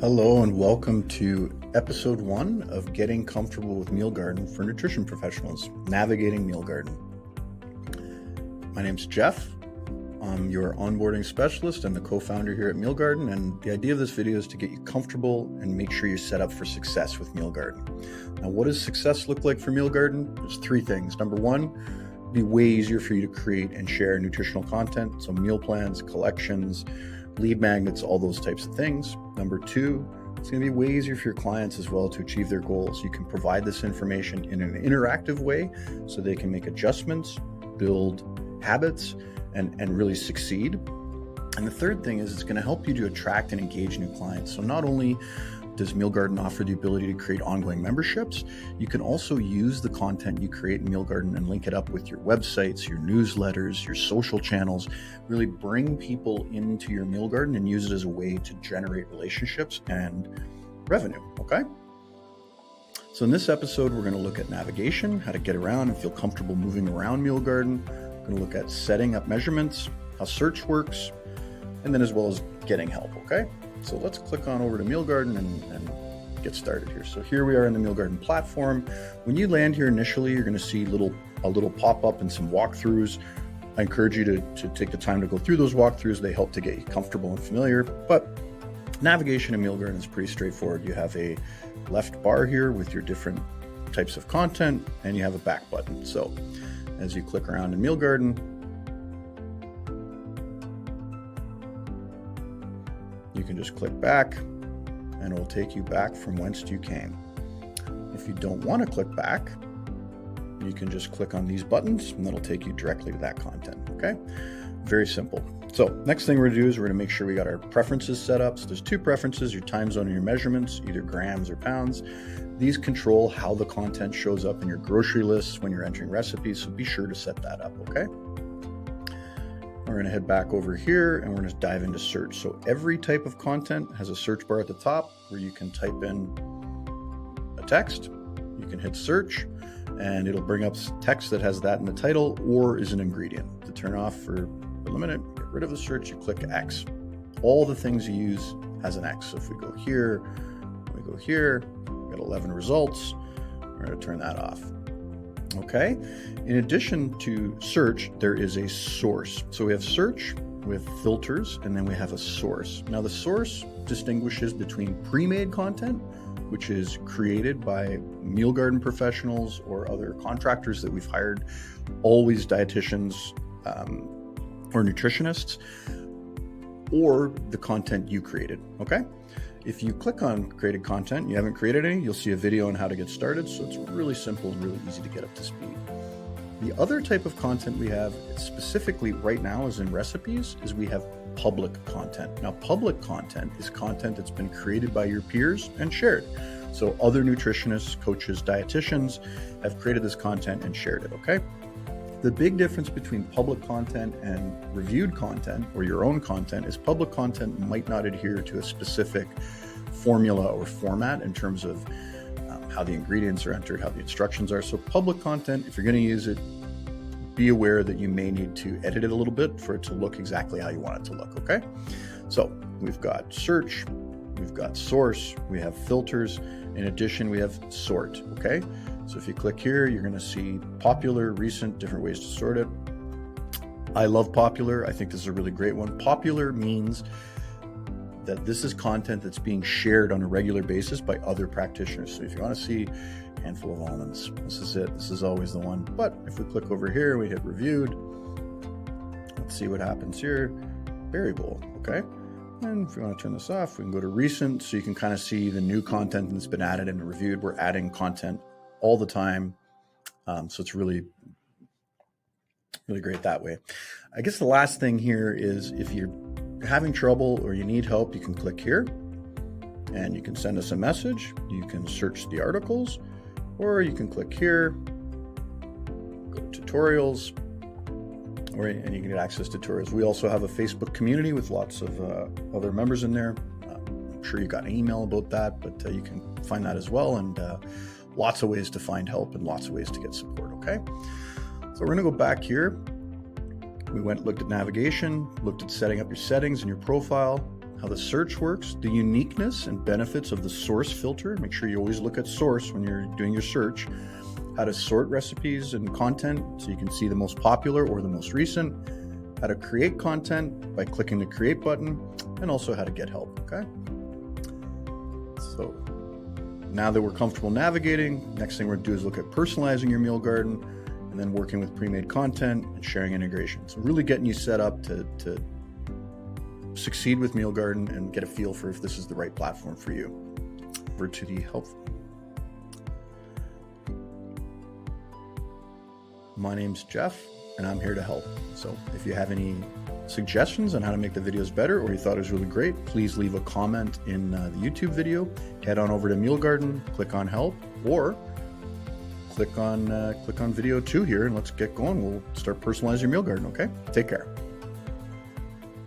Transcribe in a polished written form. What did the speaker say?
Hello and welcome to episode 1 of Getting Comfortable with Meal Garden for Nutrition Professionals, Navigating Meal Garden. My name's Jeff. I'm your onboarding specialist and the co-founder here at Meal Garden, and the idea of this video is to get you comfortable and make sure you're set up for success with Meal Garden. Now, what does success look like for Meal Garden? There's 3 things. Number 1, it'll be way easier for you to create and share nutritional content, so meal plans, collections, lead magnets, all those types of things. Number 2, it's going to be way easier for your clients as well to achieve their goals. You can provide this information in an interactive way so they can make adjustments, build habits, and really succeed. And the third thing is it's going to help you to attract and engage new clients. So not only does Meal Garden offer the ability to create ongoing memberships, you can also use the content you create in Meal Garden and link it up with your websites, your newsletters, your social channels, really bring people into your Meal Garden and use it as a way to generate relationships and revenue, okay? So in this episode, we're going to look at navigation, how to get around and feel comfortable moving around Meal Garden. We're going to look at setting up measurements, how search works, and then as well as getting help, okay? So let's click on over to Meal Garden and get started here. So here we are in the Meal Garden platform. When you land here initially, you're going to see a little pop-up and some walkthroughs. I encourage you to take the time to go through those walkthroughs. They help to get you comfortable and familiar. But navigation in Meal Garden is pretty straightforward. You have a left bar here with your different types of content, and you have a back button. So as you click around in Meal Garden, you can just click back and it will take you back from whence you came. If you don't want to click back, you can just click on these buttons and that'll take you directly to that content, okay? Very simple. So next thing we're going to do is we're going to make sure we got our preferences set up. So there's 2 preferences, your time zone and your measurements, either grams or pounds. These control how the content shows up in your grocery lists when you're entering recipes, so be sure to set that up, okay? We're going to head back over here and we're going to dive into search. So every type of content has a search bar at the top where you can type in a text, you can hit search, and it'll bring up text that has that in the title or is an ingredient. To turn off or eliminate, get rid of the search, you click X. All the things you use has an X. So if we go here, we got 11 results. We're going to turn that off. Okay. In addition to search, there is a source. So we have search with filters, and then we have a source. Now the source distinguishes between pre-made content, which is created by Meal Garden professionals or other contractors that we've hired, always dietitians or nutritionists, or the content you created. Okay. If you click on created content, you haven't created any, you'll see a video on how to get started. So it's really simple and really easy to get up to speed. The other type of content we have specifically right now is in recipes, is we have public content. Now, public content is content that's been created by your peers and shared. So other nutritionists, coaches, dietitians have created this content and shared it, okay? The big difference between public content and reviewed content or your own content is public content might not adhere to a specific formula or format in terms of how the ingredients are entered, how the instructions are. So public content, if you're going to use it, be aware that you may need to edit it a little bit for it to look exactly how you want it to look, okay? So we've got search, we've got source, we have filters. In addition, we have sort, okay? So if you click here, you're going to see popular, recent, different ways to sort it. I love popular. I think this is a really great one. Popular means that this is content that's being shared on a regular basis by other practitioners. So if you want to see a handful of almonds, this is it. This is always the one. But if we click over here, we hit reviewed. Let's see what happens here. Berry bowl, okay? And if you want to turn this off, we can go to recent, so you can kind of see the new content that's been added and reviewed. We're adding content all the time. So it's really, really great that way. I guess the last thing here is if you're having trouble or you need help, you can click here and you can send us a message. You can search the articles, or you can click here, go to tutorials, and you can get access to tutorials. We also have a Facebook community with lots of other members in there. I'm sure you got an email about that, but you can find that as well. And lots of ways to find help and lots of ways to get support, okay? So we're gonna go back here. We looked at navigation, looked at setting up your settings and your profile, how the search works, the uniqueness and benefits of the source filter. Make sure you always look at source when you're doing your search. How to sort recipes and content so you can see the most popular or the most recent. How to create content by clicking the create button, and also how to get help, okay? So now that we're comfortable navigating, next thing we're gonna do is look at personalizing your meal garden and then working with pre-made content and sharing integration. So really getting you set up to succeed with meal garden and get a feel for if this is the right platform for you. Over to the help. My name's Jeff, and I'm here to help. So if you have any suggestions on how to make the videos better, or you thought it was really great, please leave a comment in the YouTube video. Head on over to Meal Garden, click on help, or click on video 2 here, and let's get going. We'll start personalizing your meal garden, okay? Take care.